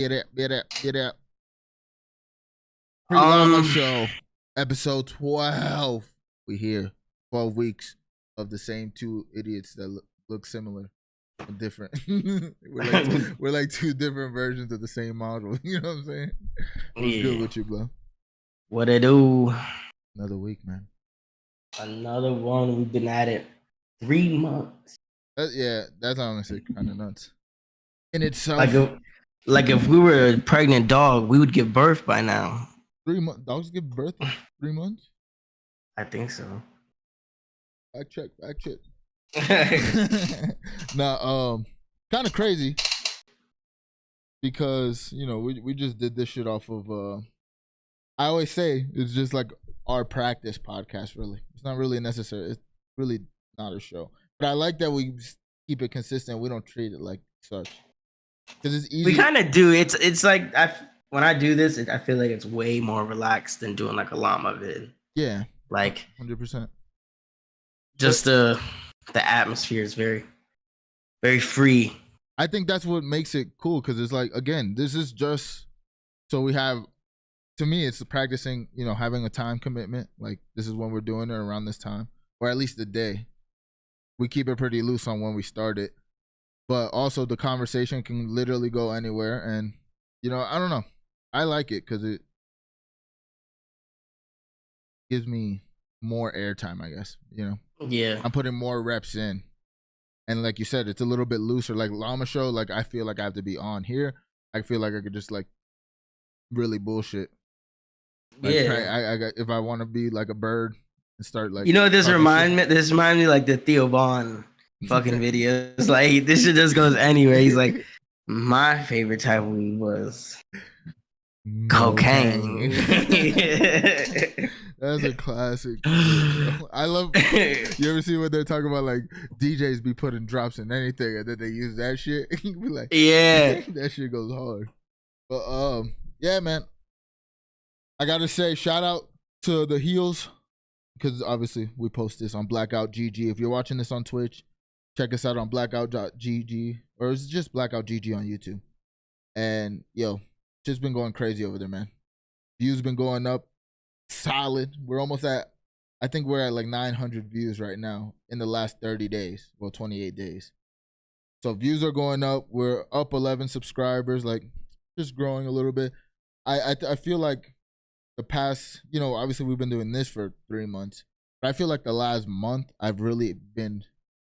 Get it. Pre LLama Um, Show, episode 12. We here. 12 weeks of the same two idiots that look similar and different. we're like two different versions of the same model. You know what I'm saying? What's good yeah. with you, bro? What it do? Another week, man. Another one. We've been at it 3 months. Yeah, that's honestly kind of nuts in Like itself. if, like if we were a pregnant dog, we would give birth by now. 3 months. Dogs give birth in 3 months. I think so. Fact check. Now, kind of crazy because we just did this shit off of. I always say it's just like our practice podcast. Really, it's not really necessary. It's really not a show. But I like that we keep it consistent. We don't treat it like such because it's We easy. kind of do. It's like when I do this, I feel like it's way more relaxed than doing like a llama vid. Yeah, Like 100%. just the atmosphere is very very free. I think that's what makes it cool because it's like, again, this is just so we have. To me, it's practicing. Having a time commitment. Like, this is when we're doing it around this time, or at least the day. We keep it pretty loose on when we start it, but also the conversation can literally go anywhere. And I don't know. I like it because it gives me more airtime, I guess. Yeah. I'm putting more reps in. And like you said, it's a little bit looser. Like Llama Show, like I feel like I have to be on here. I feel like I could just like really bullshit. Like Yeah. if I want to be like a bird and start like This talking remind shit. me. This remind me like the Theo Vaughn fucking videos. Like this shit just goes anywhere. He's like, my favorite type of weed was cocaine. That's a classic. I love. You ever see what they're talking about? Like DJs be putting drops in anything, and then they use that shit. You be like, Yeah. that shit goes hard. But yeah, man. I gotta say, shout out to the heels because obviously we post this on Blackout GG. If you're watching this on Twitch, check us out on blackout.gg or it's just Blackout GG on YouTube. And just been going crazy over there, man. Views been going up solid. We're almost at, I think we're at like 900 views right now in the last 30 days. Well, 28 days. So views are going up. We're up 11 subscribers, like just growing a little bit. I feel like the past, obviously we've been doing this for 3 months, but I feel like the last month I've really been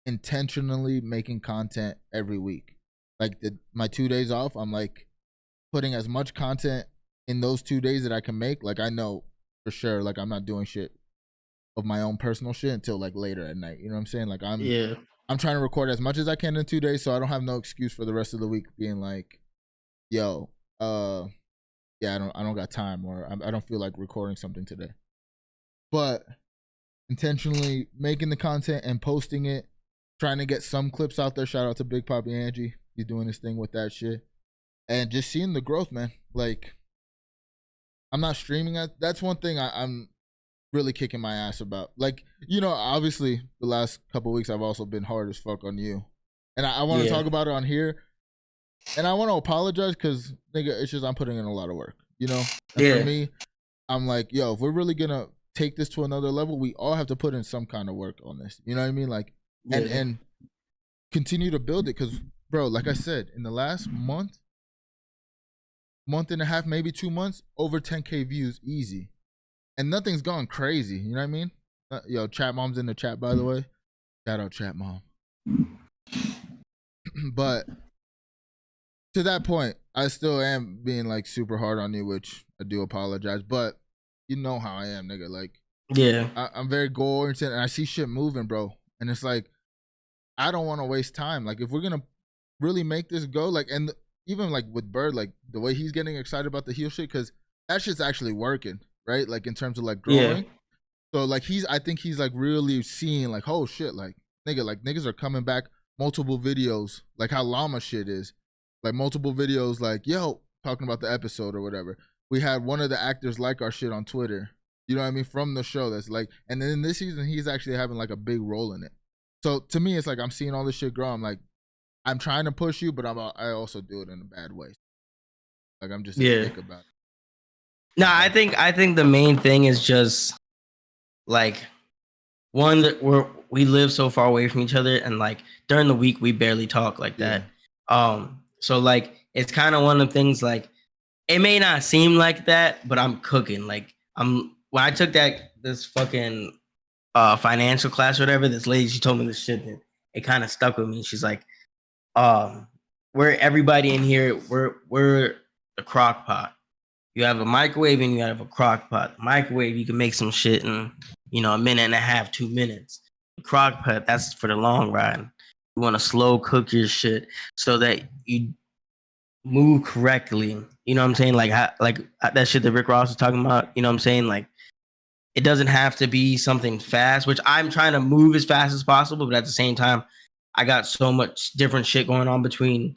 intentionally making content every week. Like my 2 days off, I'm like putting as much content in those 2 days that I can make. Like I know for sure, like I'm not doing shit of my own personal shit until like later at night. You know what I'm saying? Like I'm trying to record as much as I can in 2 days, so I don't have no excuse for the rest of the week being like, yo, yeah, I don't got time, or I don't feel like recording something today. But intentionally making the content and posting it, trying to get some clips out there. Shout out to Big Poppy Angie. He's doing his thing with that shit. And just seeing the growth, man. Like, I'm not streaming. That's one thing I'm really kicking my ass about. Like, obviously the last couple weeks I've also been hard as fuck on you. And I want to talk about it on here. And I want to apologize because, nigga, it's just I'm putting in a lot of work, And for me, I'm like, yo, if we're really going to take this to another level, we all have to put in some kind of work on this. You know what I mean? Like, and continue to build it. Because, bro, like I said, in the last month and a half, maybe 2 months, over 10K views, easy. And nothing's gone crazy. You know what I mean? Yo, Chat Mom's in the chat, by the way. Shout out Chat Mom. But to that point, I still am being like super hard on you, which I do apologize. But you know how I am, nigga. Like, I'm very goal oriented, and I see shit moving, bro. And it's like, I don't want to waste time. Like, if we're gonna really make this go, like, and even like with Bird, like the way he's getting excited about the heel shit, because that shit's actually working, right? Like in terms of like growing. So like I think he's like really seeing like, oh shit, like nigga, like niggas are coming back, multiple videos, like how llama shit is. Like multiple videos, like, yo, talking about the episode or whatever. We had one of the actors like our shit on Twitter. You know what I mean? From the show. That's like, and then this season, he's actually having like a big role in it. So to me, it's like I'm seeing all this shit grow. I'm like, I'm trying to push you, but I also do it in a bad way. Like I'm just a dick about it. No, I think the main thing is just like one that we live so far away from each other, and like during the week we barely talk like that. So like it's kind of one of the things like it may not seem like that, but I'm cooking. Like when I took this fucking financial class or whatever, this lady, she told me this shit that it kind of stuck with me. She's like, we're everybody in here, we're the crock pot. You have a microwave and you have a crock pot. Microwave, you can make some shit in, a minute and a half, 2 minutes. The crock pot, that's for the long ride. You want to slow cook your shit so that you move correctly. You know what I'm saying? Like that shit that Rick Ross was talking about. You know what I'm saying? Like it doesn't have to be something fast, which I'm trying to move as fast as possible, but at the same time, I got so much different shit going on between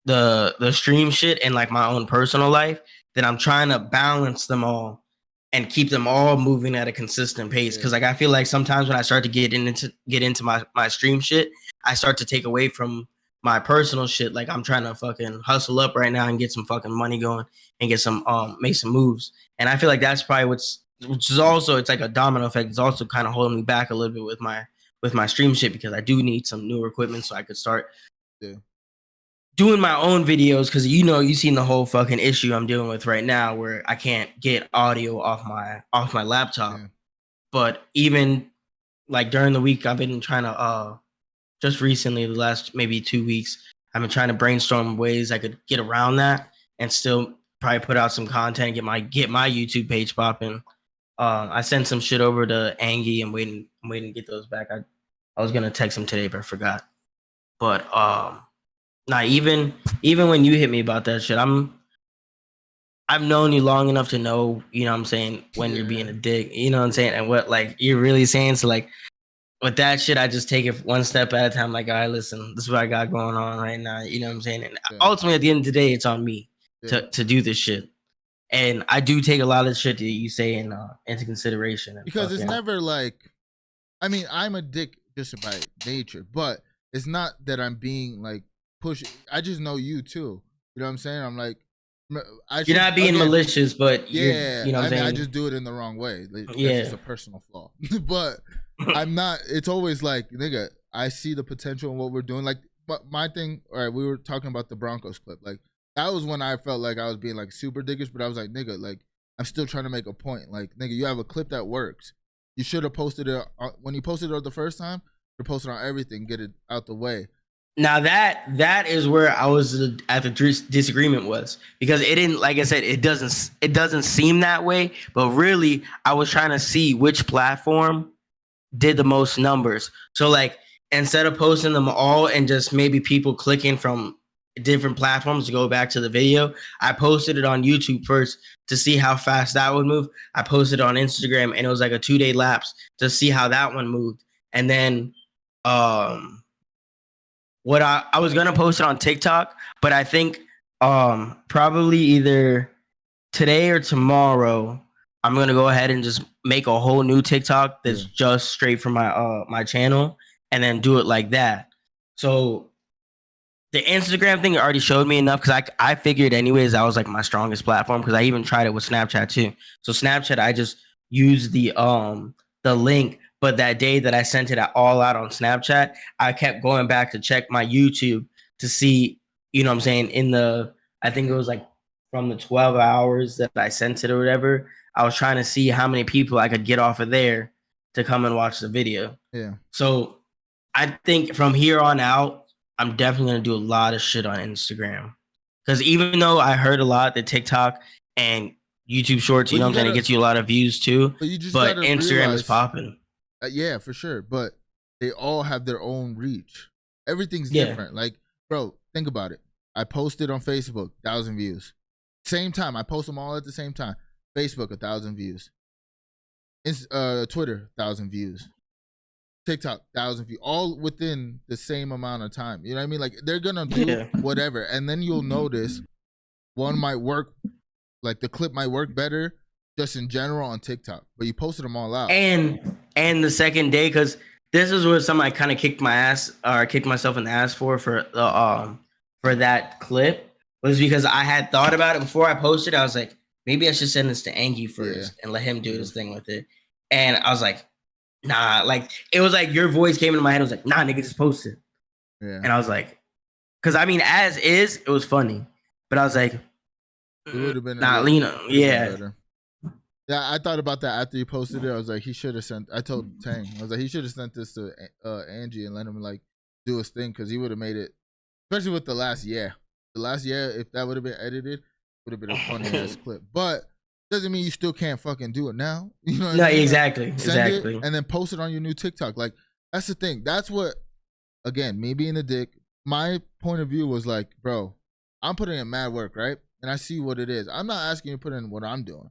the stream shit and like my own personal life that I'm trying to balance them all and keep them all moving at a consistent pace. Cause like I feel like sometimes when I start to get into my stream shit, I start to take away from my personal shit. Like I'm trying to fucking hustle up right now and get some fucking money going and get some make some moves. And I feel like that's probably which is also, it's like a domino effect. It's also kind of holding me back a little bit with my stream shit because I do need some newer equipment so I could start doing my own videos. Cause you've seen the whole fucking issue I'm dealing with right now where I can't get audio off my laptop. Yeah. But even like during the week, I've been trying to just recently, the last maybe 2 weeks, I've been trying to brainstorm ways I could get around that and still probably put out some content and get my YouTube page popping. I sent some shit over to Angie. I'm waiting to get those back. I was gonna text him today, but I forgot. But even when you hit me about that shit, I've known you long enough to know, you know what I'm saying, when you're being a dick, you know what I'm saying, and what like you're really saying. So like with that shit, I just take it one step at a time. Like, all right, listen, this is what I got going on right now. You know what I'm saying? And ultimately, at the end of the day, it's on me to do this shit. And I do take a lot of the shit that you say into consideration. Because it's never like, I mean, I'm a dick just by nature, but it's not that I'm being like pushy. I just know you too. You know what I'm saying? I'm like, you're not being malicious, but you know what I'm saying? I just do it in the wrong way. That's just a personal flaw. But I'm not, it's always like, nigga, I see the potential in what we're doing. Like, but my thing, all right, we were talking about the Broncos clip. Like, that was when I felt like I was being like super dickish, but I was like, nigga, like, I'm still trying to make a point. Like, nigga, you have a clip that works. You should have posted it when you posted it the first time. You posted on everything, get it out the way. Now that is where I was at the disagreement was, because it didn't, like I said, it doesn't seem that way, but really I was trying to see which platform did the most numbers. So like instead of posting them all and just maybe people clicking from different platforms to go back to the video, I posted it on YouTube first to see how fast that would move. I posted it on Instagram and it was like a 2-day lapse to see how that one moved. And then what I was gonna post it on TikTok, but I think probably either today or tomorrow I'm gonna go ahead and just make a whole new TikTok that's just straight from my channel and then do it like that. So the Instagram thing already showed me enough because I figured anyways that was like my strongest platform, because I even tried it with Snapchat too. So Snapchat, I just used the link, but that day that I sent it all out on Snapchat, I kept going back to check my YouTube to see, you know what I'm saying, I think it was like from the 12 hours that I sent it or whatever, I was trying to see how many people I could get off of there to come and watch the video. Yeah. So I think from here on out, I'm definitely going to do a lot of shit on Instagram. Because even though I heard a lot that TikTok and YouTube Shorts, you know what I'm saying, it gets you a lot of views too. But Instagram is popping. Yeah, for sure. But they all have their own reach. Everything's different. Like, bro, think about it. I posted on Facebook, 1,000 views. Same time. I post them all at the same time. Facebook, 1,000 views. Twitter, 1,000 views. TikTok, 1,000 views, all within the same amount of time. You know what I mean? Like, they're gonna do whatever, and then you'll notice one might work, like the clip might work better just in general on TikTok, but you posted them all out. And the second day, because this is where somebody kind of kicked myself in the ass for that clip, was because I had thought about it before I posted. I was like, maybe I should send this to Angie first and let him do his thing with it. And I was like, nah, like it was like your voice came into my head. I was like, nah, nigga, just post it. Yeah. And I was like, because I mean, as is, it was funny, but I was like, it would have been better. Yeah, I thought about that after you posted it. I was like, he should have sent. I told Tang, I was like, he should have sent this to Angie and let him like do his thing because he would have made it, especially with the last year. The last year, if that would have been edited, would have been a funny ass clip. But doesn't mean you still can't fucking do it now. You know what I mean? Exactly. Like, send it and then post it on your new TikTok. Like that's the thing. That's what. Again, me being a dick. My point of view was like, bro, I'm putting in mad work, right? And I see what it is. I'm not asking you to put in what I'm doing.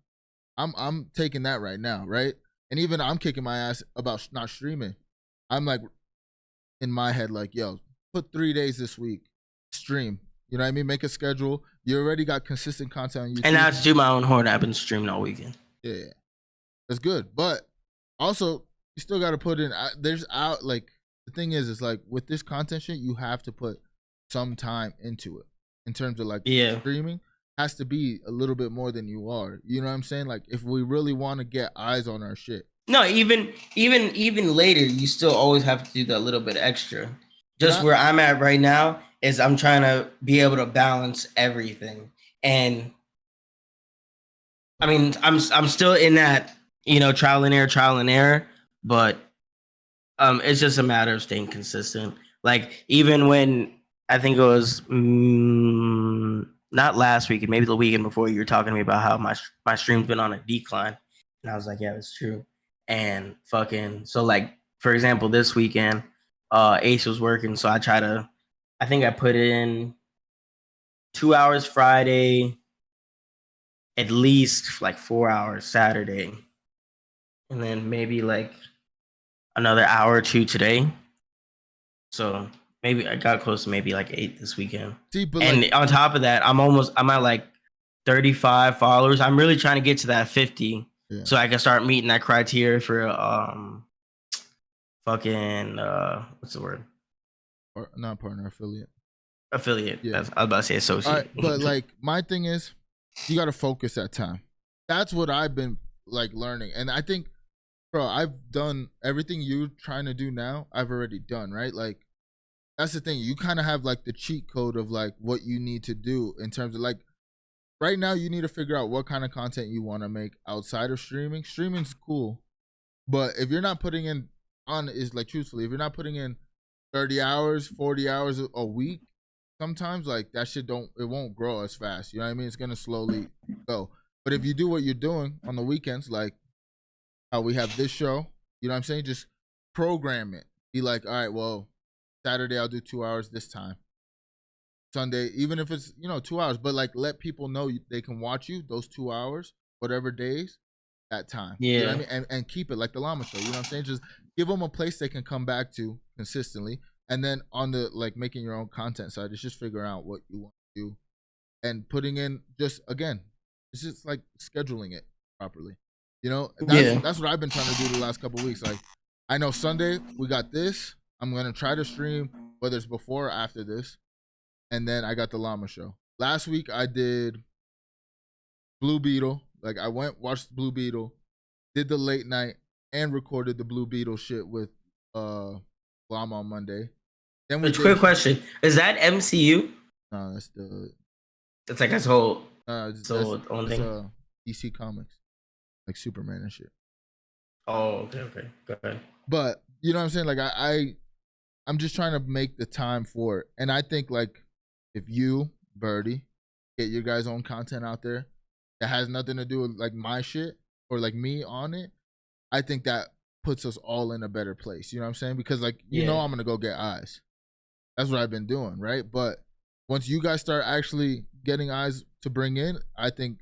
I'm taking that right now, right? And even I'm kicking my ass about not streaming. I'm like, in my head, like, yo, put 3 days this week, stream. You know what I mean? Make a schedule. You already got consistent content on YouTube. And now to do my own horn, I've been streaming all weekend. Yeah, that's good. But also, you still got to put in. Like the thing is, like with this content shit, you have to put some time into it in terms of like streaming. Has to be a little bit more than you are. You know what I'm saying? Like if we really want to get eyes on our shit. No, even later, you still always have to do that little bit extra. Just where I'm at right now is I'm trying to be able to balance everything. And I mean, I'm still in that, trial and error, but it's just a matter of staying consistent. Like even when I think it was not last week, maybe the weekend before, you were talking to me about how my stream's been on a decline. And I was like, yeah, that's true. And so like, for example, this weekend, Ace was working. So I think I put in 2 hours Friday, at least like 4 hours Saturday. And then maybe like another hour or two today. So maybe I got close to maybe like 8 this weekend. And on top of that, I'm at like 35 followers. I'm really trying to get to that 50 so I can start meeting that criteria for what's the word? Not partner, affiliate. Affiliate. Yeah. I was about to say associate. Right, but like my thing is, you got to focus that time. That's what I've been like learning, and I think, bro, I've done everything you're trying to do now. I've already done, right? Like that's the thing. You kind of have like the cheat code of like what you need to do in terms of like right now. You need to figure out what kind of content you want to make outside of streaming. Streaming's cool, but if you're not putting in truthfully, if you're not putting in 30 hours, 40 hours a week, sometimes like that shit it won't grow as fast. You know what I mean? It's gonna slowly go. But if you do what you're doing on the weekends, like how we have this show, you know what I'm saying? Just program it. Be like, all right, well, Saturday I'll do 2 hours this time. Sunday, even if it's 2 hours, but like let people know they can watch you those 2 hours, whatever days, that time. Yeah. You know what I mean? And keep it like the Llama Show. You know what I'm saying? Just give them a place they can come back to consistently. And then on the like making your own content side, it's just figuring out what you want to do and putting in it's just like scheduling it properly. That's what I've been trying to do the last couple of weeks. Like I know Sunday we got this. I'm gonna try to stream whether it's before or after this. And then I got the Llama Show. Last week I did Blue Beetle. Like I watched Blue Beetle, did the late night, and recorded the Blue Beetle shit with Llama on Monday. Then quick question: is that MCU? No, It's like his whole own thing. DC Comics, like Superman and shit. Oh, okay, go ahead. But you know what I'm saying? Like I'm just trying to make the time for it, and I think like if you, Birdie, get your guys' own content out there that has nothing to do with like my shit or like me on it, I think that puts us all in a better place. You know what I'm saying? Because like I'm gonna go get eyes. That's what I've been doing, right? But once you guys start actually getting eyes to bring in, I think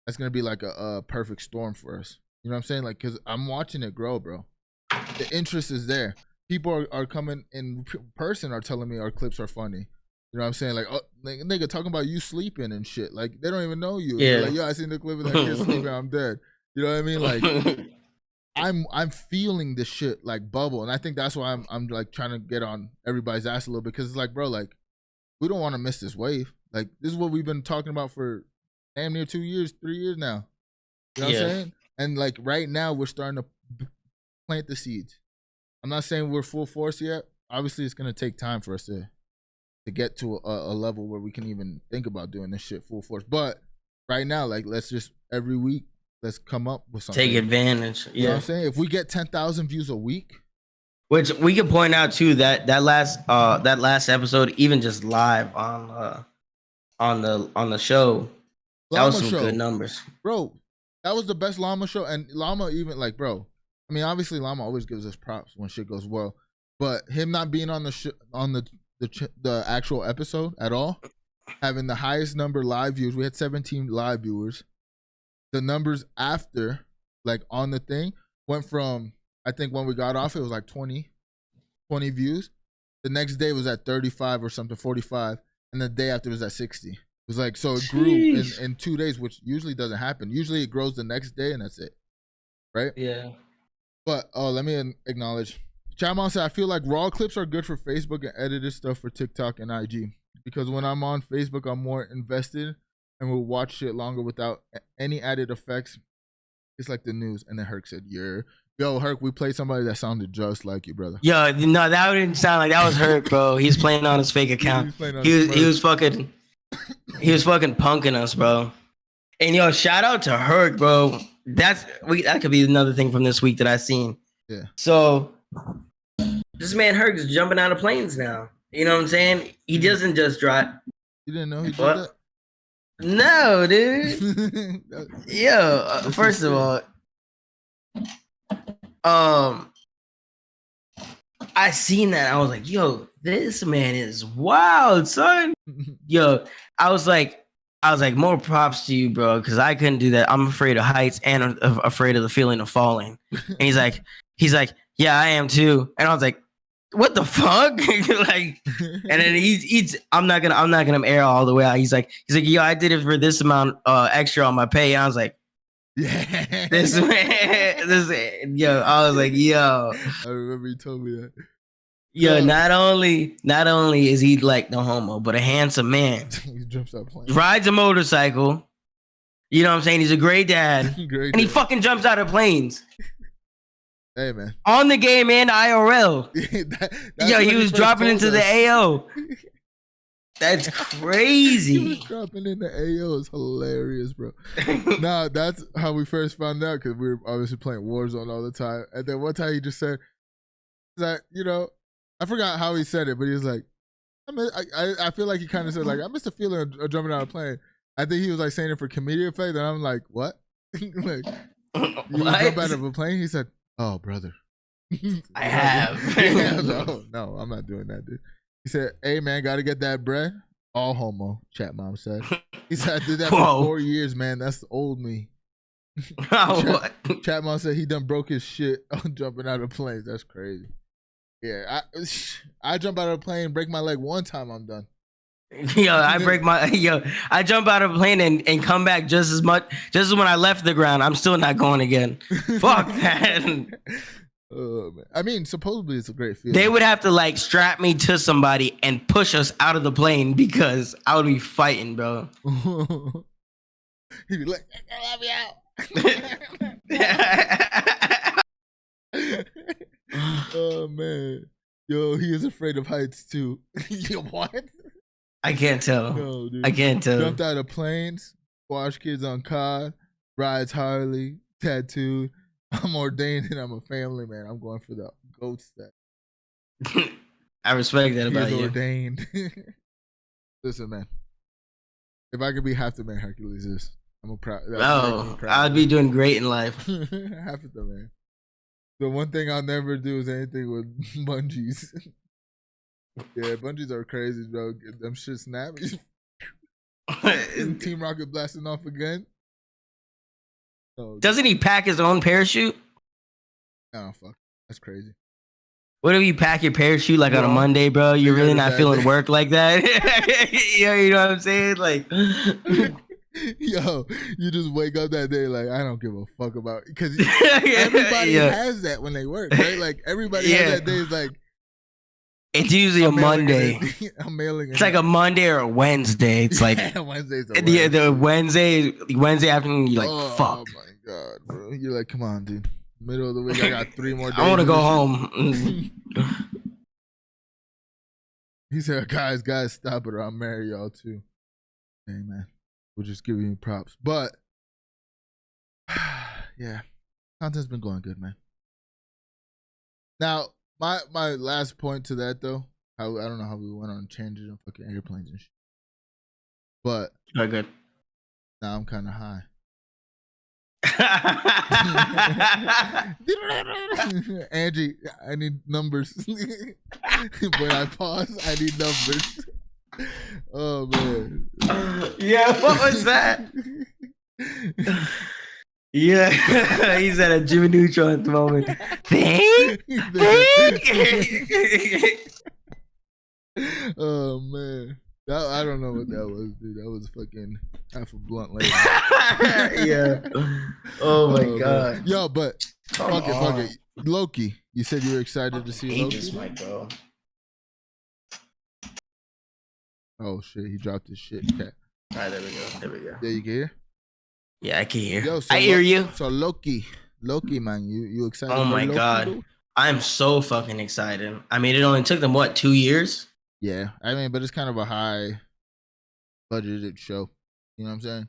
that's gonna be like a perfect storm for us. You know what I'm saying? Like, cause I'm watching it grow, bro. The interest is there. People are coming in person, are telling me our clips are funny. You know what I'm saying? Like, oh, nigga, talking about you sleeping and shit. Like, they don't even know you. Yeah. They're like, yo, I seen the clip of that kid sleeping. I'm dead. You know what I mean? Like, I'm feeling this shit like bubble, and I think that's why I'm like trying to get on everybody's ass a little bit because it's like, bro, like we don't want to miss this wave. Like this is what we've been talking about for damn near 2 years, 3 years now. You know what I'm saying? And like right now we're starting to plant the seeds. I'm not saying we're full force yet. Obviously, it's gonna take time for us to get to a level where we can even think about doing this shit full force. But right now, like let's just every week let's come up with something. Take advantage. You know what I'm saying? If we get 10,000 views a week, which we can point out too that last episode, even just live on the show, that was some good numbers, bro. That was the best Llama show, and Llama even like, bro. I mean, obviously, Llama always gives us props when shit goes well, but him not being on the actual episode at all, having the highest number live views. We had 17 live viewers. The numbers after, like on the thing, went from, I think when we got off, it was like 20 views. The next day was at 35 or something, 45, and the day after was at 60. It was like, so it grew in 2 days, which usually doesn't happen. Usually it grows the next day and that's it. Right? Yeah. But, let me acknowledge. Chamon said, I feel like raw clips are good for Facebook and edited stuff for TikTok and IG. Because when I'm on Facebook, I'm more invested and will watch shit longer without any added effects. It's like the news. And then Herc said, yeah. Yo, Herc, we played somebody that sounded just like you, brother. Yo, no, that didn't sound like that was Herc, bro. He's playing on his fake account. He was fucking punking us, bro. And yo, shout out to Herc, bro. That could be another thing from this week that I seen. Yeah. So this man Herc is jumping out of planes now. You know what I'm saying? He doesn't just drive. You didn't know he did that? No, dude. Yo, first of all, I seen that. I was like, yo, this man is wild, son. Yo, I was like, more props to you, bro, because I couldn't do that. I'm afraid of heights and I'm afraid of the feeling of falling. And he's like, yeah, I am too. And I was like, what the fuck? Like, and then he's I'm not gonna air all the way out. He's like, yo, I did it for this amount extra on my pay. And I was like, yeah, this man, yo, I was like, yo. I remember you told me that. Yo, not only is he like no homo, but a handsome man. He jumps out planes. Rides a motorcycle. You know what I'm saying? He's a great dad. He fucking jumps out of planes. Hey, man. On the game and IRL. Yo, he was dropping into the AO. That's crazy. He was dropping in the AO. It's hilarious, bro. Nah, that's how we first found out, because we were obviously playing Warzone all the time. And then one time he just said, that, you know, I forgot how he said it, but he was like, I feel like he kind of said, like, I missed a feeling of jumping out of a plane. I think he was like saying it for comedic effect, and I'm like, what? Like, you jump out of a plane? He said, oh, brother. I have. No, I'm not doing that, dude. He said, hey, man, got to get that bread. All homo, chat mom said. He said, I did that for 4 years, man. That's old me. Chat mom said he done broke his shit on jumping out of planes. That's crazy. Yeah, I jump out of a plane, break my leg one time, I'm done. I jump out of a plane and come back just as when I left the ground. I'm still not going again. Fuck that. Oh, man. I mean, supposedly it's a great feeling. They would have to like strap me to somebody and push us out of the plane because I would be fighting, bro. He'd be like, let me out. Oh, man. Yo, he is afraid of heights too. Yo, what? I can't tell. No, dude. I can't tell. Jumped out of planes, squash kids on COD, rides Harley, tattooed. I'm ordained and I'm a family man. I'm going for the GOAT stat. I respect that about you. Ordained. Listen, man. If I could be half the man Hercules is, I'm proud. I'd be doing great in life. Half of the man. The one thing I'll never do is anything with bungees. Yeah, bungees are crazy, bro. Get them shit snappy. Team Rocket blasting off again. Oh, doesn't he pack his own parachute? Oh, fuck. That's crazy. What if you pack your parachute like on a Monday, bro? You're really not feeling work like that? Yo, you know what I'm saying? Like, yo, you just wake up that day like, I don't give a fuck about, because everybody has that when they work, right? Like everybody has that day is like, It's usually a Monday. I'm mailing it. It's like a Monday or a Wednesday. It's like Wednesday's the Wednesday afternoon. You're like, fuck. Oh my god, bro! You're like, come on, dude. Middle of the week, I got 3 more days. I want to go home. He said, guys, stop it or I'll marry y'all too. Hey, man. We're just giving you props. But, yeah. Content's been going good, man. Now, my last point to that, though, I don't know how we went on tangent on fucking airplanes and shit. But, good. Now I'm kind of high. Angie, I need numbers. When I pause, I need numbers. Oh man. Yeah, what was that? Yeah, he's at a Jimmy Neutron at the moment. Oh man. I don't know what that was, dude. That was fucking half a blunt later. Yeah. Oh my god. Man. Yo, but fuck it. Loki. You said you were excited to see Loki. This mic, bro. Oh shit, he dropped his shit. Cat. All right, there we go. There you can hear? Yeah, I can hear. Yo, so I hear you. So Loki, man, you excited? Oh my god, dude? I'm so fucking excited. I mean, it only took them 2 years? Yeah, I mean, but it's kind of a high budgeted show. You know what I'm saying?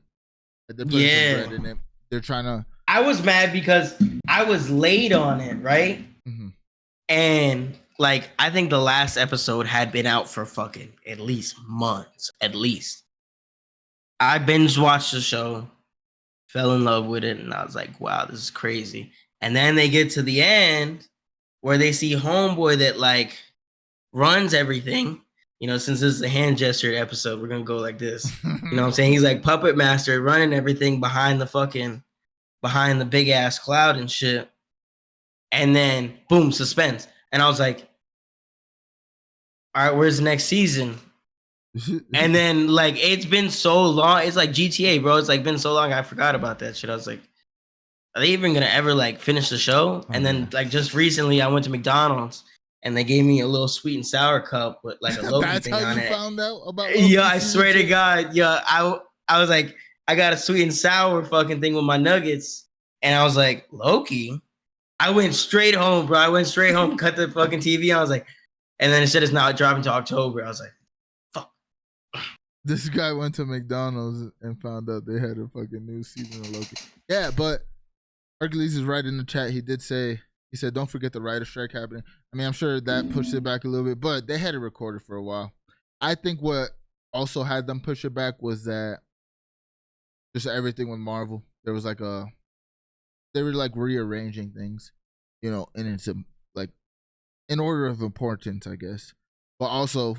They're putting some bread in it. They're trying to. I was mad because I was late on it, right? Mm-hmm. And like, I think the last episode had been out for fucking at least months, at least. I binge watched the show, fell in love with it, and I was like, wow, this is crazy. And then they get to the end where they see Homeboy that like runs everything. You know, since this is a hand gesture episode, we're going to go like this. You know what I'm saying? He's like puppet master running everything behind the big ass cloud and shit. And then boom, suspense. And I was like, all right, where's the next season? And then like, it's been so long. It's like GTA, bro. It's like been so long. I forgot about that shit. I was like, are they even going to ever like finish the show? And then like just recently I went to McDonald's and they gave me a little sweet and sour cup with like a Loki That's thing how on you it. Found out about Loki? Yeah, I swear to God. Yeah, I was like, I got a sweet and sour fucking thing with my nuggets. And I was like, Loki? I went straight home, bro. I went straight home, cut the fucking TV. I was like, and then it said it's not dropping to October. I was like, fuck. This guy went to McDonald's and found out they had a fucking new season of Loki. Yeah, but Hercules is right in the chat. He did say, he said, don't forget the writer strike happening. I mean, I'm sure that pushed it back a little bit, but they had it recorded for a while. I think what also had them push it back was that just everything with Marvel, there was like they were like rearranging things, you know, and it's like in order of importance, I guess. But also,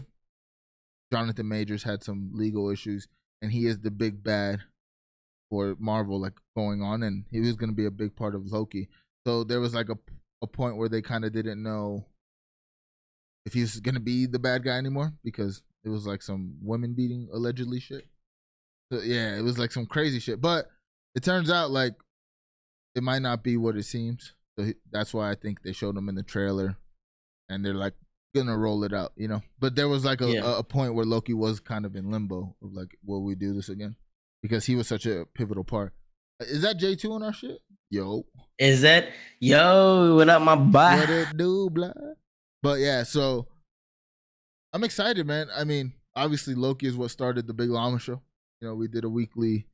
Jonathan Majors had some legal issues, and he is the big bad for Marvel, like going on, and he was going to be a big part of Loki. So there was like a point where they kind of didn't know if he was going to be the bad guy anymore because it was like some women beating allegedly shit. So yeah, it was like some crazy shit. But it turns out like it might not be what it seems. So that's why I think they showed him in the trailer, and they're like gonna roll it out, you know. But there was like a point where Loki was kind of in limbo of like, will we do this again? Because he was such a pivotal part. Is that J2 on our shit? Yo. Is that yo? What up, my boy? What it do, blah? But yeah, so I'm excited, man. I mean, obviously Loki is what started the Big Llama Show. You know, we did a weekly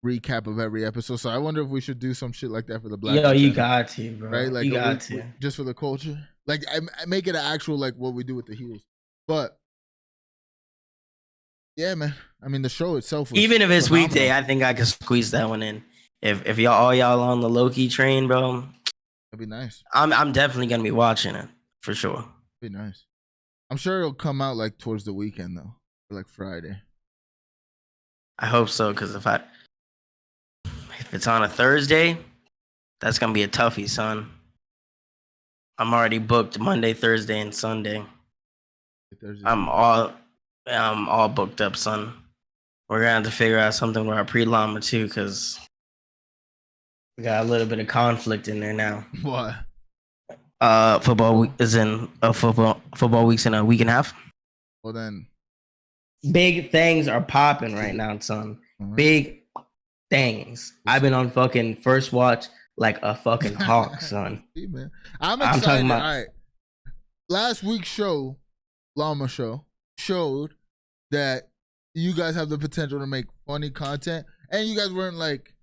recap of every episode. So I wonder if we should do some shit like that for the Black. Yo, you got to, bro. Right? Like you got to. Just for the culture. Like I make it an actual like what we do with the heels. But yeah, man. I mean, the show itself was even if it's phenomenal. weekday, I think I could squeeze that one in. If y'all on the Loki train, bro, that'd be nice. I'm definitely gonna be watching it for sure. Be nice. I'm sure it'll come out like towards the weekend though, or like Friday. I hope so, because if it's on a Thursday, that's gonna be a toughie, son. I'm already booked Monday, Thursday, and Sunday. Thursday. I'm all booked up, son. We're gonna have to figure out something with our Pre LLama too, because we got a little bit of conflict in there now. What? Football week is in a football week's in a week and a half. Well then, big things are popping right now, son. right. Big things. I've been on fucking first watch like a fucking hawk, son. See, man. I'm excited. Talking about, all right. Last week's show, Llama Show, showed that you guys have the potential to make funny content, and you guys weren't like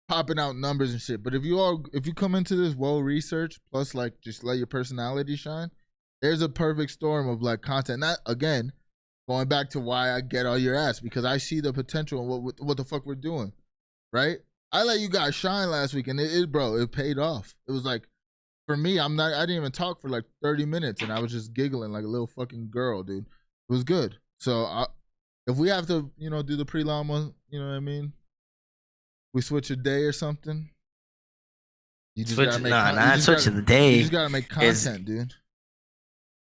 popping out numbers and shit. But if you come into this well researched, plus like just let your personality shine, there's a perfect storm of like content. Not again, going back to why I get all your ass, because I see the potential in what the fuck we're doing, right? I let you guys shine last week, and it paid off. It was like, for me, I didn't even talk for like 30 minutes, and I was just giggling like a little fucking girl, dude. It was good. So if we have to, do the pre-llama, you know what I mean? We switch a day or something. You just gotta make not switch the day. You just gotta make content, dude.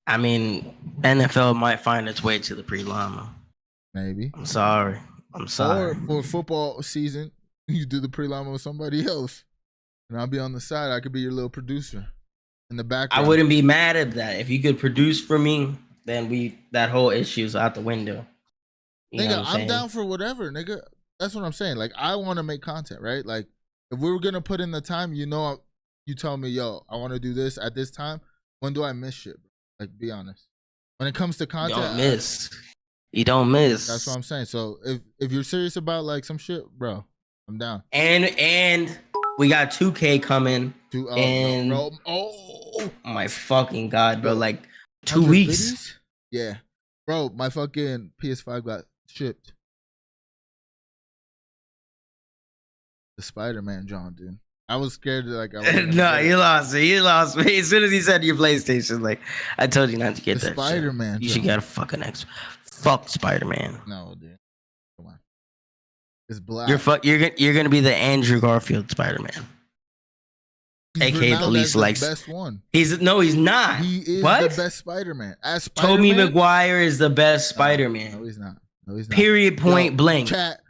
I mean, NFL might find its way to the pre-llama. Maybe. I'm sorry. Or for football season, you do the pre-llama with somebody else, and I'll be on the side. I could be your little producer in the background. I wouldn't be mad at that. If you could produce for me, then that whole issue's out the window. Nigga, I'm down for whatever, nigga. That's what I'm saying. Like, I want to make content, right? Like, if we were gonna put in the time, you tell me, yo, I want to do this at this time. When do I miss shit, bro? Like, be honest. When it comes to content, You don't miss. That's what I'm saying. So if you're serious about like some shit, bro, I'm down. And we got 2K coming. Oh my fucking god, bro! Like 2 weeks. Biddies? Yeah, bro. My fucking PS5 got shipped. The Spider-Man John, dude. I was scared to like. No, you lost me. You lost me. As soon as he said your PlayStation, like I told you not to get that. Spider-Man. You should get a fucking Fuck Spider-Man. No, dude. Come on. It's black. You're gonna be the Andrew Garfield Spider-Man. AKA the least likes. Best one. He's not. He is the best Spider-Man. As Spider-Man, Tobey Maguire is the best Spider-Man. No, he's not. Period. Point blank. Chat.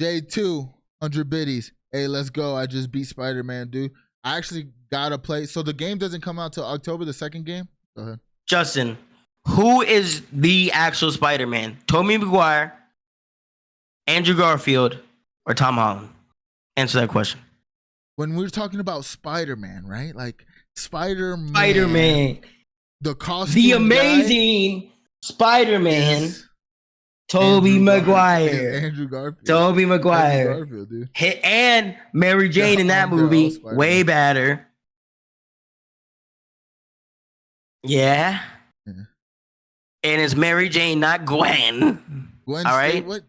J2 100 biddies. Hey, let's go. I just beat Spider-Man, dude. I actually gotta play. So the game doesn't come out till October, the second game? Go ahead. Justin, who is the actual Spider-Man? Tobey Maguire, Andrew Garfield, or Tom Holland? Answer that question. When we're talking about Spider-Man, right? Like Spider-Man. The costume. The amazing Spider-Man. Tobey Maguire. Andrew Garfield. Tobey Maguire. Andrew Garfield, dude. And Mary Jane in that movie. Way better. Yeah. And it's Mary Jane, not Gwen. Gwen all right? State, what?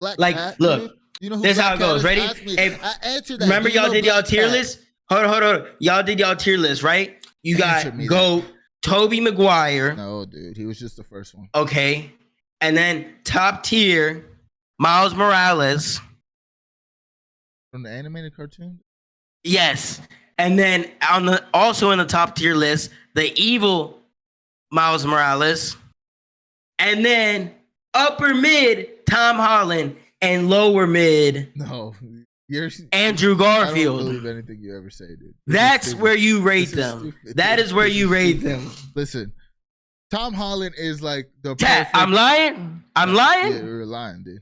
Black like, Cat, look. Dude? You know who this is how it goes. Ready? I answered that. Remember y'all did y'all tier list? Hold on. Y'all did y'all tier list, right? You got GOAT, Tobey Maguire. No, dude. He was just the first one. Okay. And then top tier, Miles Morales. From the animated cartoon? Yes. And then also in the top tier list, the evil Miles Morales. And then upper mid, Tom Holland. And lower mid, Andrew Garfield. I don't believe anything you ever say, dude. That's where you rate them. That is where you rate them. Listen, Tom Holland is like the perfect. I'm lying. Yeah, you're lying, dude.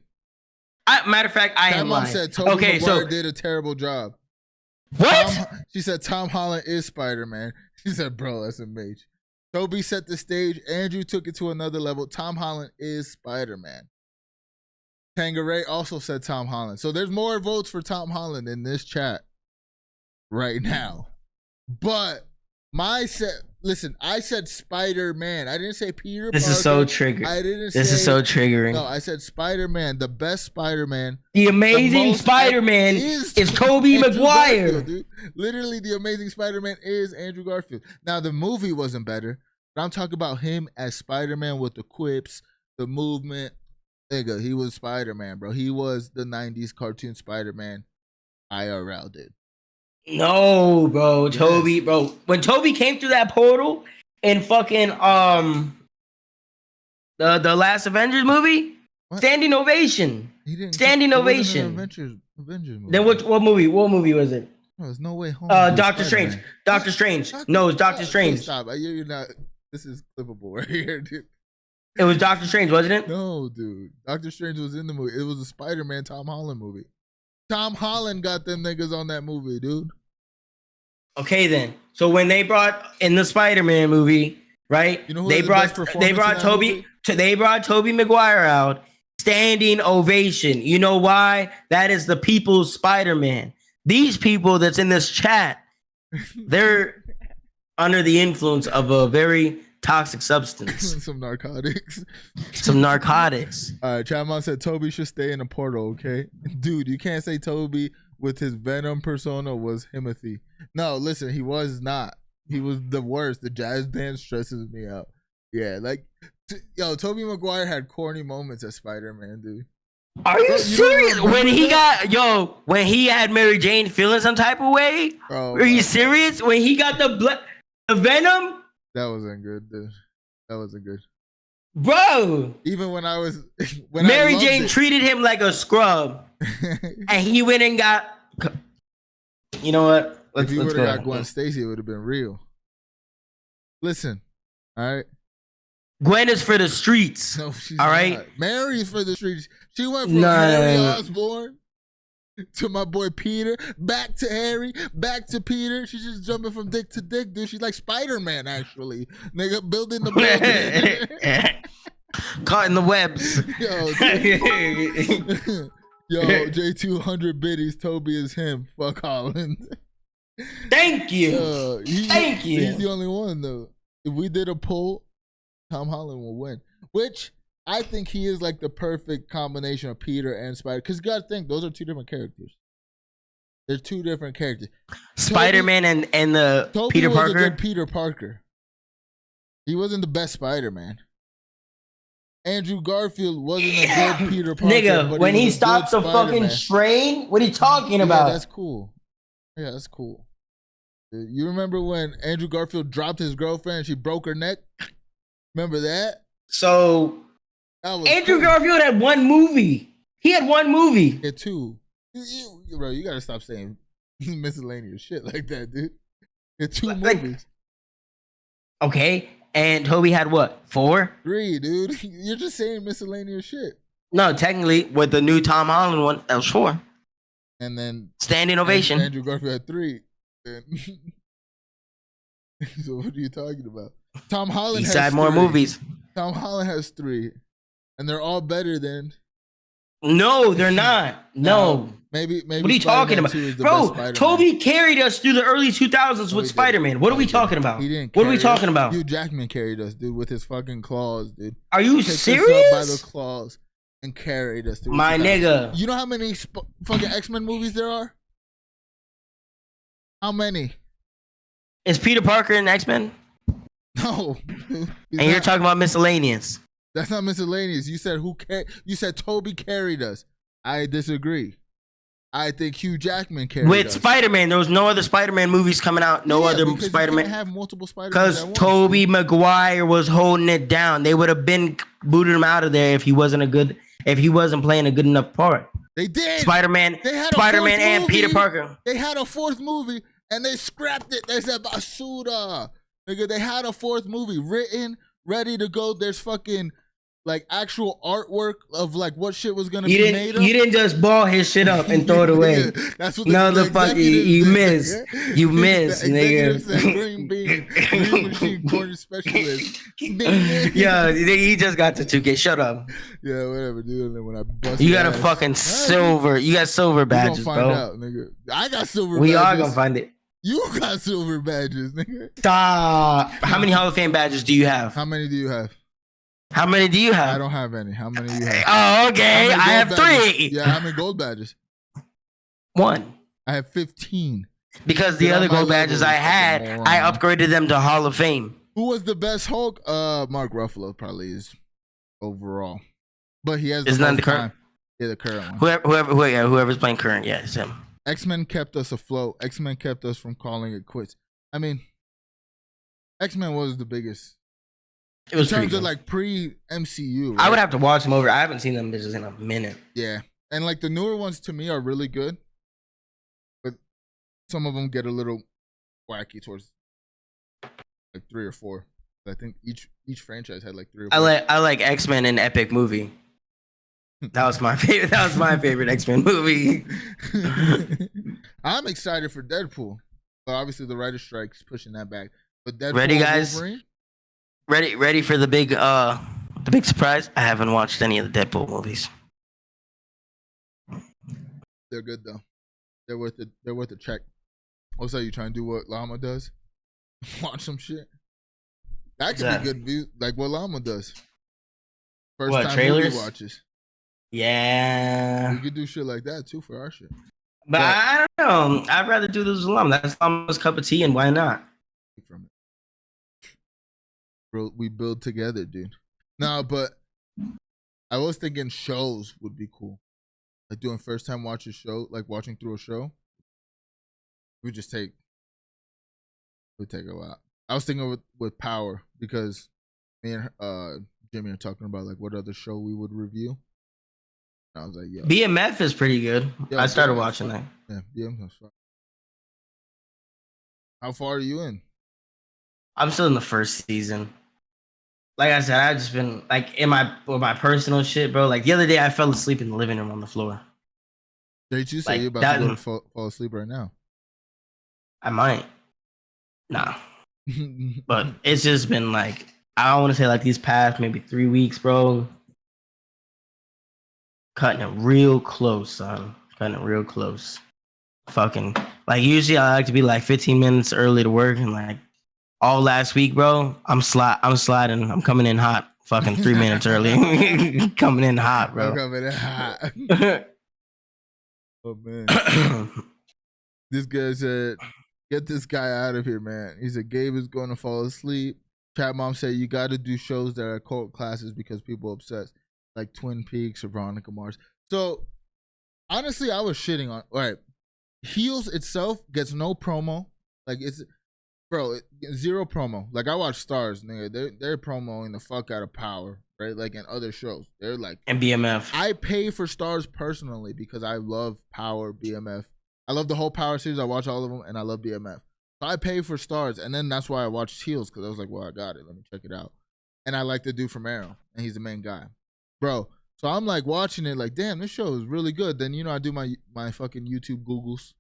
Matter of fact, I am lying. Said Tobey Maguire did a terrible job. What? She said Tom Holland is Spider-Man. She said, bro, that's amazing. Tobey set the stage. Andrew took it to another level. Tom Holland is Spider-Man. Tangeray also said Tom Holland. So there's more votes for Tom Holland in this chat right now. But I said Spider-Man. I didn't say Peter Parker. This is so triggering. This is so triggering. No, I said Spider-Man, the best Spider-Man. The amazing Spider-Man is Tobey Maguire. Dude. Literally, the amazing Spider-Man is Andrew Garfield. Now, the movie wasn't better, but I'm talking about him as Spider-Man with the quips, the movement. Nigga, he was Spider-Man, bro. He was the 90s cartoon Spider-Man IRL, dude. No, bro. Tobey, bro. When Tobey came through that portal in fucking the last Avengers movie, what? Standing ovation. Standing ovation. Avengers movie. Then what movie? What movie was it? No, there's no way home. Doctor Strange. Doctor Strange. No, it's Doctor Strange. Stop. You're not. This is clippable right here, dude. It was Doctor Strange, wasn't it? No, dude. Doctor Strange was in the movie. It was a Spider-Man Tom Holland movie. Tom Holland got them niggas on that movie, dude. Okay, then. So when they brought in the Spider-Man movie, right? You know who they brought Tobey Maguire out, standing ovation. You know why? That is the people's Spider-Man. These people that's in this chat, they're under the influence of a very toxic substance. Some narcotics. Some narcotics. All right, Chapman said Toby should stay in a portal, okay? Dude, you can't say Toby with his Venom persona was Timothy. No, listen, he was not. He was the worst. The jazz band stresses me out. Yeah, like, Tobey Maguire had corny moments as Spider-Man, dude. Are you serious? When he had Mary Jane feeling some type of way? Oh, are you serious? When he got the Venom? That wasn't good, dude. That wasn't good. Bro. Even when Mary Jane treated him like a scrub. And he went and got... You know what? If he would have got Gwen Stacy, it would have been real. Listen, all right? Gwen is for the streets. No, she's all right? not. Mary's for the streets. She went from Harry Osborn to my boy Peter, back to Harry, back to Peter. She's just jumping from dick to dick, dude. She's like Spider-Man, actually. Nigga, building the building. Caught in the webs. Yo, J200 biddies, Toby is him. Fuck Holland. Thank you. Thank you. He's the only one, though. If we did a poll, Tom Holland will win. Which I think he is like the perfect combination of Peter and Spider. Because you got to think, those are two different characters. They're two different characters. Spider-Man and the Toby Peter was Parker? A good Peter Parker. He wasn't the best Spider-Man. Andrew Garfield wasn't a good Peter Parker. Nigga, when he stopped the fucking train, what are you talking about? That's cool. Yeah, that's cool. Dude, you remember when Andrew Garfield dropped his girlfriend and she broke her neck? Remember that? So, Andrew Garfield had one movie. He had one movie. Yeah, two. Bro, you gotta stop saying miscellaneous shit like that, dude. Yeah, two movies. Okay. And Toby had what? 4? 3, dude. You're just saying miscellaneous shit. No, technically, with the new Tom Holland one, that was 4. And then standing ovation. Andrew Garfield had 3. So what are you talking about? Tom Holland has had more movies. Tom Holland has 3, and they're all better than. No, they're not. No. Maybe. What are you talking about, bro? Toby carried us through the early 2000s with Spider-Man. What are we talking about? He didn't. What are we talking about? Hugh Jackman carried us, dude, with his fucking claws, dude. Are you serious? By the claws and carried us through. My nigga. You know how many fucking X-Men movies there are? How many? Is Peter Parker in X-Men? No. And you're talking about miscellaneous. That's not miscellaneous. You said you said Toby carried us. I disagree. I think Hugh Jackman carried us. With Spider-Man, there was no other Spider-Man movies coming out. No other Spider-Man. Have multiple Spider-Man. Because Tobey Maguire was holding it down. They would have been booted him out of there if he wasn't playing a good enough part. They did. Spider-Man and Peter Parker. They had a 4th movie and they scrapped it. They said Basuda. Nigga, they had a 4th movie written, ready to go. There's fucking like actual artwork of like what shit was gonna be made of. You didn't just ball his shit up and throw it away. That's what you missed. You missed, nigga. Green bean, green machine corner specialist. Yeah, he just got the 2K. Shut up. Yeah, whatever, dude. And then when I bust, you got a fucking silver. You got silver badges, bro. Out, nigga. I got silver. We badges. are gonna find it. You got silver badges, nigga. Stop. How many Hall of Fame badges do you have? How many do you have? How many do you have? I don't have any. How many do you have? Oh, okay. I have badges? 3. Yeah, how many gold badges? 1. I have 15. Because the other gold badges I had, I upgraded them to Hall of Fame. Who was the best Hulk? Mark Ruffalo probably is overall. But he has Isn't that the current? Yeah, the current one. Whoever's playing current, yeah, it's him. X-Men kept us afloat. X-Men kept us from calling it quits. I mean, X-Men was the biggest. It was in terms of like pre-MCU. Right? I would have to watch them over. I haven't seen them bitches in a minute. Yeah. And like the newer ones to me are really good. But some of them get a little wacky towards like 3 or 4. I think each franchise had like 3 or 4. I like X-Men and Epic Movie. That was my favorite. That was my favorite X-Men movie. I'm excited for Deadpool. But obviously the writer's strike's pushing that back. But Deadpool, ready, guys? Wolverine? Ready for the big surprise? I haven't watched any of the Deadpool movies. They're good though. They're worth a check. Also, you trying to do what Llama does? Watch some shit. That could be good view, like what Llama does. First time trailers? movie watches. Yeah. We could do shit like that too for our shit. But I don't know. I'd rather do this with Llama. That's Llama's cup of tea, and why not? From it. Bro, we build together, dude. No, but I was thinking shows would be cool. Like doing first time watch a show, like watching through a show. We take a lot. I was thinking with Power because me and Jimmy are talking about like what other show we would review. And I was like, yo, BMF is pretty good. Yo, I started watching that. Yeah, BMF's fun. How far are you in? I'm still in the first season. Like I said, I've just been like with my personal shit, bro. Like the other day, I fell asleep in the living room on the floor. Did you say you're about to go to fall asleep right now? I might. Nah. But it's just been like, I don't want to say like these past maybe 3 weeks, bro. Cutting it real close, son. Cutting it real close. Fucking like usually I like to be like 15 minutes early to work, and like all last week, bro, I'm sliding. I'm coming in hot. Fucking 3 minutes early. Coming in hot, bro. I'm coming in hot. Oh man. This guy said, get this guy out of here, man. He said Gabe is going to fall asleep. Chat mom said you got to do shows that are cult classes because people are obsessed, like Twin Peaks or Veronica Mars. So honestly, I was shitting on. All right, Heels itself gets no promo. Like it's, bro, zero promo. Like I watch Stars, nigga. They're promoting the fuck out of Power, right? Like in other shows, they're like and BMF. I pay for Stars personally because I love Power, BMF. I love the whole Power series. I watch all of them, and I love BMF. So I pay for Stars, and then that's why I watched Heels because I was like, well, I got it. Let me check it out. And I like the dude from Arrow, and he's the main guy, bro. So I'm like watching it, like, damn, this show is really good. Then I do my fucking YouTube Googles,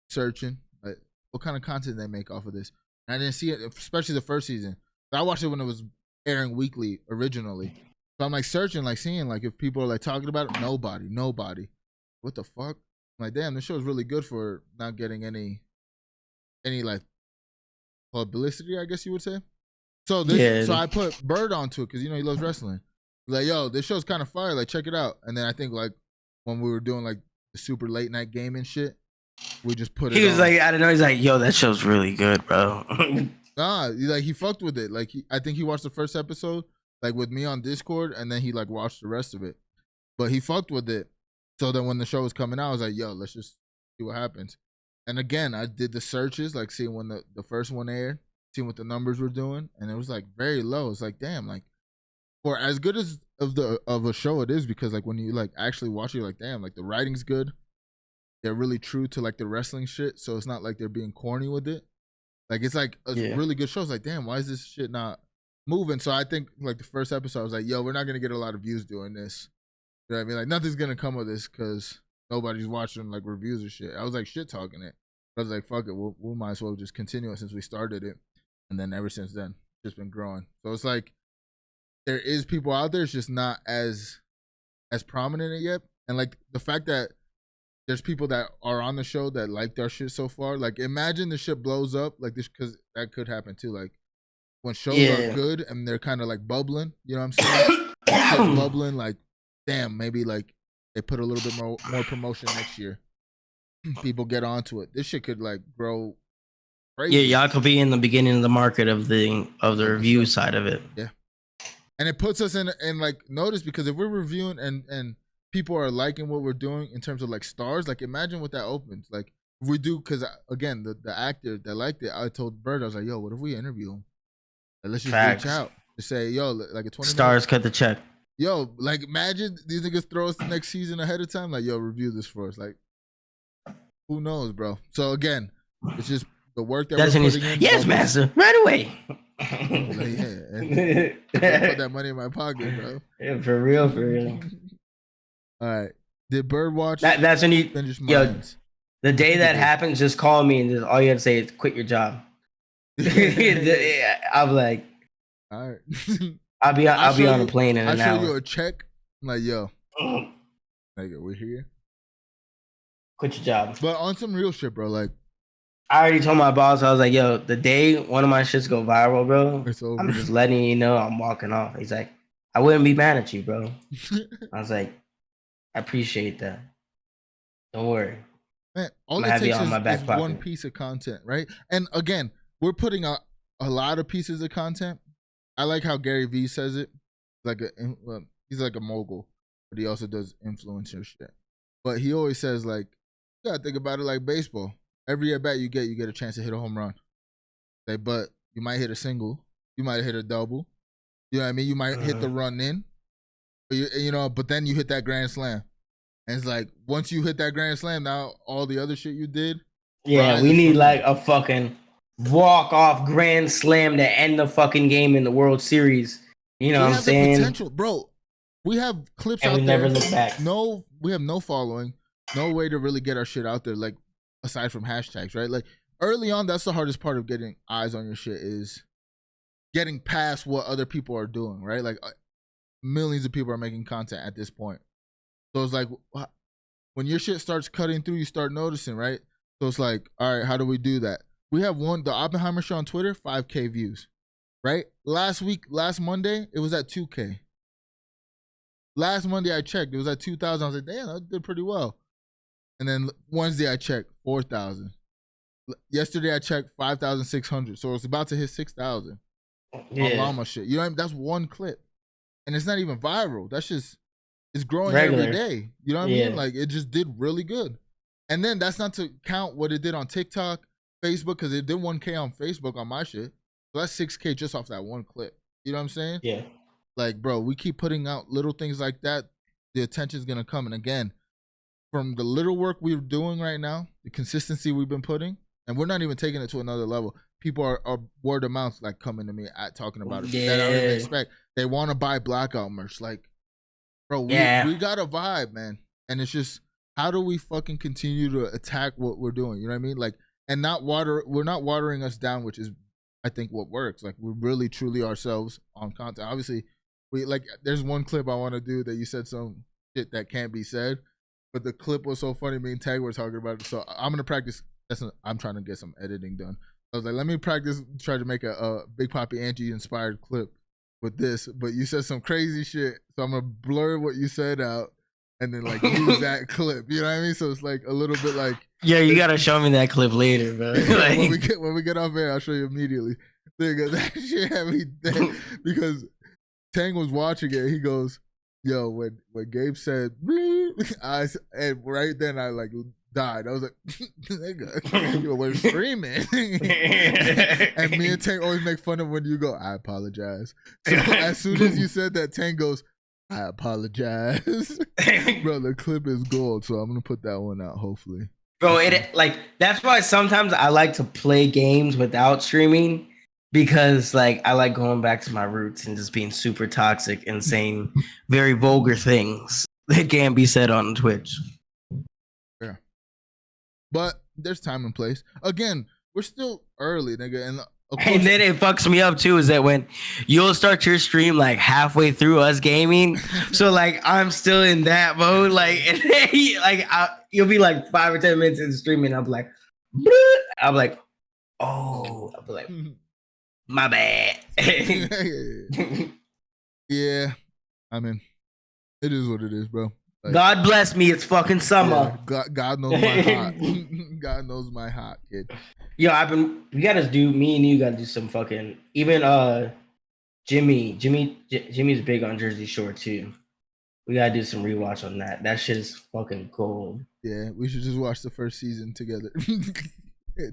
searching like what kind of content they make off of this. And I didn't see it, especially the first season. I watched it when it was airing weekly originally. So I'm like searching, like seeing like if people are like talking about it. Nobody. What the fuck? I'm like, damn, this show is really good for not getting any like publicity, I guess you would say. So so I put Bird onto it because he loves wrestling. Like, yo, this show's kind of fire. Like, check it out. And then I think like when we were doing like the super late night game and shit, we just put it. He was on. like, I don't know. He's like, yo, that show's really good, bro. Nah, he fucked with it. Like I think he watched the first episode like with me on Discord, and then he like watched the rest of it. But he fucked with it. So then when the show was coming out, I was like, yo, let's just see what happens. And again, I did the searches, like seeing when the first one aired, seeing what the numbers were doing, and it was like very low. It's like, damn, like for as good as of a show it is, because like when you like actually watch it, you're like, damn, like the writing's good. They're really true to like the wrestling shit, so it's not like they're being corny with it. Like it's like a really good show. It's like, damn, why is this shit not moving? So I think like the first episode, I was like, yo, we're not gonna get a lot of views doing this. You know what I mean? Like nothing's gonna come of this because nobody's watching like reviews or shit. I was like shit talking it. I was like, fuck it, we might as well just continue it since we started it, and then ever since then, it's just been growing. So it's like there is people out there, it's just not as prominent yet. And like the fact that there's people that are on the show that liked our shit so far. Like imagine the shit blows up like this, because that could happen too. Like when shows are good and they're kind of like bubbling, you know what I'm saying? Bubbling, like damn, maybe like they put a little bit more promotion next year. People get onto it. This shit could like grow crazy. Yeah, y'all could be in the beginning of the market of the review side of it. Yeah, and it puts us in like notice, because if we're reviewing and people are liking what we're doing in terms of like stars, like imagine what that opens. Like if we do, because again, the actor that liked it, I told Bird, I was like, yo, what if we interview him? Like, let's just reach out to say, yo, like a 20 stars cut the check. Yo, like imagine these niggas throw us the next season ahead of time. Like, yo, review this for us. Like, who knows, bro? So again, it's just the work that That's we're when putting in. yes, master, right away. Like, yeah, put that money in my pocket, bro. Yeah, for real, for real. All right. Did Birdwatch That's when you finish yo. Mines? The day that happens, just call me and just all you have to say is quit your job. I'm like, all right. I'll be on a plane in an hour. I'll show you a check. I'm like, yo, nigga, we're here. Quit your job. But on some real shit, bro. Like, I already told my boss, I was like, yo, the day one of my shits go viral, bro, it's over. I'm just letting you know I'm walking off. He's like, I wouldn't be mad at you, bro. I was like, I appreciate that. Don't worry. Man, all it takes is one piece of content, right? And again, we're putting out a lot of pieces of content. I like how Gary Vee says it. He's like a mogul, but he also does influencer shit. But he always says, like, you gotta think about it like baseball. Every at bat you get a chance to hit a home run. Like, but you might hit a single, you might hit a double. You know what I mean? You might hit the run in, but then you hit that grand slam. And it's like, once you hit that grand slam, now all the other shit you did. Yeah, we need like a fucking walk-off grand slam to end the fucking game in the World Series. You know what I'm saying? Potential, bro. We have clips and out we there. Never look back. No, we have no following. No way to really get our shit out there, like, aside from hashtags, right? Like, early on, that's the hardest part of getting eyes on your shit is getting past what other people are doing, right? Like, millions of people are making content at this point. So it's like, when your shit starts cutting through, you start noticing, right? So it's like, all right, how do we do that? We have the Oppenheimer Show on Twitter, 5K views, right? Last Monday, it was at 2K. Last Monday I checked, it was at 2,000. I was like, damn, that did pretty well. And then Wednesday I checked, 4,000. Yesterday I checked 5,600. So it's about to hit 6,000 on llama shit. You know what I mean? That's one clip. And it's not even viral. That's just, it's growing every day. You know what I mean? Like, it just did really good. And then that's not to count what it did on TikTok, Facebook, because it did 1K on Facebook on my shit. So that's 6K just off that one clip. You know what I'm saying? Yeah. Like, bro, we keep putting out little things like that. The attention's going to come. And again, from the little work we're doing right now, the consistency we've been putting, and we're not even taking it to another level. People are word of mouth, like, coming to me at talking about it. That I don't even expect. They want to buy Blackout merch. Like, bro, we got a vibe, man. And it's just, how do we fucking continue to attack what we're doing? You know what I mean? Like, and we're not watering us down, which is, I think, what works. Like, we're really, truly ourselves on content. Obviously, there's one clip I want to do that you said some shit that can't be said, but the clip was so funny. Me and Tag were talking about it. So I'm going to practice. I'm trying to get some editing done. I was like, let me practice, try to make a Big Papi Angie inspired clip with this, but you said some crazy shit, so I'm gonna blur what you said out and then like use that clip. You know what I mean? So it's like a little bit like, yeah, you gotta show me that clip later, bro. Like, when we get off air, I'll show you immediately. That shit had me dead because Tang was watching it. He goes, "Yo, when Gabe said, and right then I like died. I was like, nigga, you were screaming." And me and Tank always make fun of when you go, "I apologize." So as soon as you said that, Tank goes, "I apologize." Bro, the clip is gold, so I'm gonna put that one out, hopefully. Bro, that's why sometimes I like to play games without streaming, because like I like going back to my roots and just being super toxic and saying very vulgar things that can't be said on Twitch. Yeah. But there's time and place. Again, we're still early, nigga. And then it fucks me up too, is that when you'll start your stream like halfway through us gaming, so like I'm still in that mode, like, and then you'll be like 5 or 10 minutes in the stream, and I'm like, oh, I'll be like, my bad. Yeah, I mean, it is what it is, bro. Like, God bless me, it's fucking summer. Yeah, God knows my heart. God knows my heart, kid. Yo, me and you gotta do some fucking, even Jimmy's big on Jersey Shore too. We gotta do some rewatch on that. That shit is fucking gold. Yeah, we should just watch the first season together.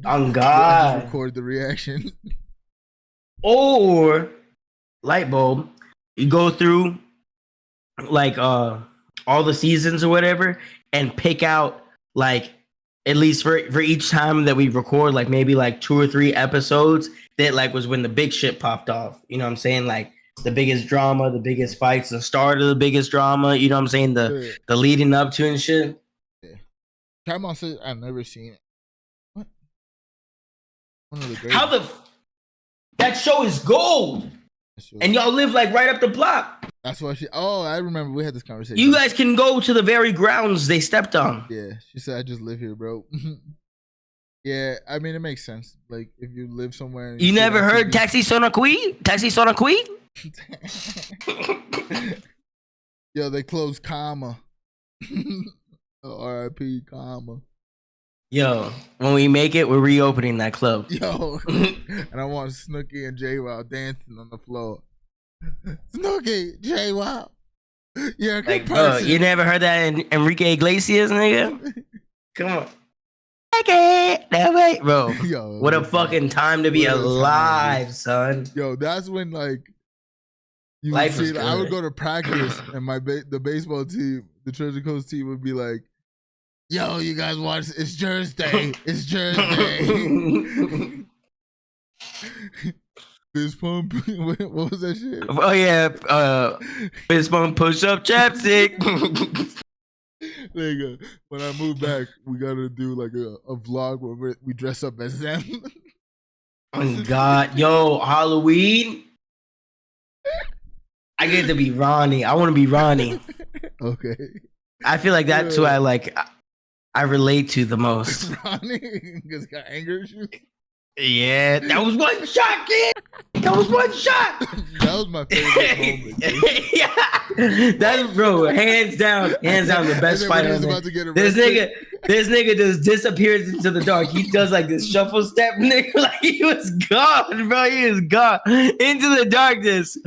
On God. Just record the reaction. Or Lightbulb, you go through like all the seasons or whatever and pick out like at least for each time that we record, like maybe like 2 or 3 episodes, that like was when the big shit popped off. You know what I'm saying? Like the biggest drama, the biggest fights, the start of the biggest drama. You know what I'm saying? The leading up to and shit. Yeah. Paramount says I've never seen it. What? One of the great. How that show is gold, and y'all live like right up the block. That's why she. Oh, I remember we had this conversation. You guys can go to the very grounds they stepped on. Yeah, she said I just live here, bro. Yeah, I mean it makes sense. Like if you live somewhere. You never heard Taxi Sonaqui? Taxi Sonaqui? Yo, they closed Comma. R.I.P. Comma. Yo, when we make it, we're reopening that club. Yo, and I want Snooki and J-Wow dancing on the floor. Snooki, J-Wow, you're a good person. You never heard that in Enrique Iglesias, nigga? Come on. No way, bro. Yo, what a fucking time to be alive, son. Yo, that's when like you would see. I would go to practice, and the baseball team, the Treasure Coast team, would be like, "Yo, you guys watch? It's Jersey Day. It's Jersey Day." Fist pump. What was that shit? Oh yeah, fist pump, push up, chapstick. Nigga, when I move back, we gotta do like a vlog where we dress up as them. Oh God, yo, Halloween. I get to be Ronnie. I want to be Ronnie. Okay. I feel like that's who I relate to the most. Ronnie, because got anger issues. Yeah, that was one shot, kid. That was one shot. That was my favorite moment. Yeah, that's bro, hands down, the best fighter. This nigga just disappears into the dark. He does like this shuffle step, nigga, like he was gone, bro. He was gone into the darkness,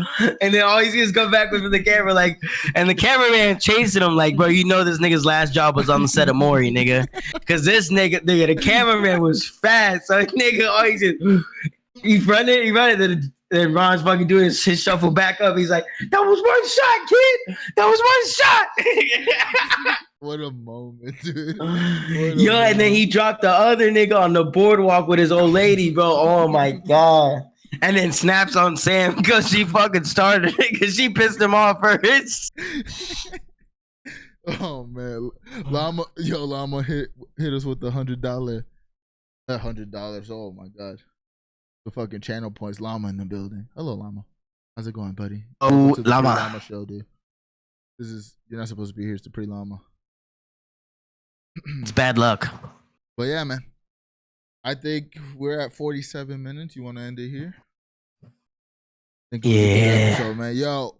and then all he sees is come back with the camera, like, and the cameraman chasing him, like, bro, you know this nigga's last job was on the set of Maury, nigga, because this nigga, the cameraman was fast, so nigga, all he said, he run it, then Ron's fucking doing his shuffle back up. He's like, that was one shot, kid. That was one shot. What a moment, dude. And then he dropped the other nigga on the boardwalk with his old lady, bro. Oh my God. And then snaps on Sam because she fucking started it because she pissed him off first. Oh man. Llama hit us with the $100. $100. Oh my God. The fucking channel points. Llama in the building. Hello, Llama. How's it going, buddy? Oh, Llama. Pre LLama Show, dude. You're not supposed to be here. It's the Pre LLama. It's bad luck. But yeah, man. I think we're at 47 minutes. You want to end it here? Yeah. So, man, yo,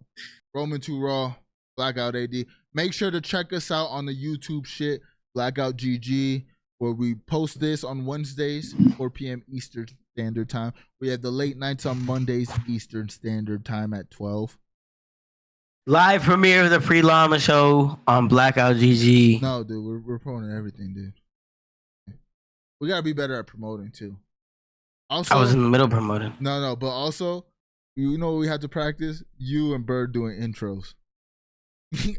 Roman 2 Raw, Blackout AD. Make sure to check us out on the YouTube shit, Blackout GG, where we post this on Wednesdays, 4 p.m. Eastern Standard Time. We have the late nights on Mondays, Eastern Standard Time at 12. Live premiere of the Pre LLama Show on Blackout GG. No, dude, we're promoting everything, dude. We gotta be better at promoting too. Also, I was in the middle promoting. No, but also, you know what we had to practice? You and Bird doing intros.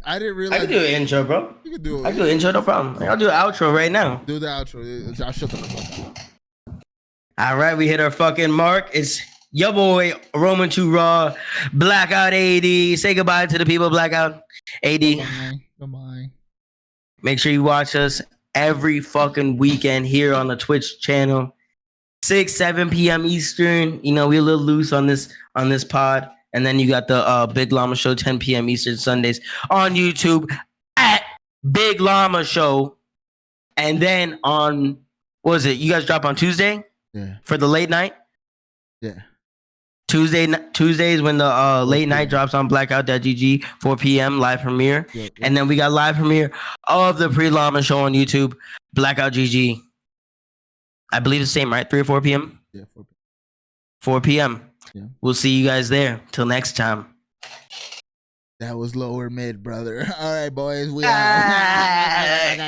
I didn't realize. I can do an intro, bro. You can do it. I can do an intro, no problem. I'll do an outro right now. Do the outro. I'll shut the fuck up. All right, we hit our fucking mark. It's your boy Roman 2 Raw, Blackout AD. Say goodbye to the people, Blackout AD. Goodbye. Make sure you watch us every fucking weekend here on the Twitch channel, 6-7 p.m. Eastern. You know, we're a little loose on this pod. And then you got the Big Llama Show, 10 p.m. Eastern Sundays on YouTube at Big Llama Show. And then on, what was it? You guys drop on Tuesday? Yeah. For the late night? Yeah. Tuesdays when the late night drops on blackout.gg, 4 p.m. live premiere. Yeah. And then we got live premiere of the Pre LLama Show on YouTube, Blackout GG. I believe it's the same, right? 3 or 4 p.m.? Yeah, 4 p.m. 4 p.m. Yeah. We'll see you guys there. Till next time. That was lower mid, brother. All right, boys. We out.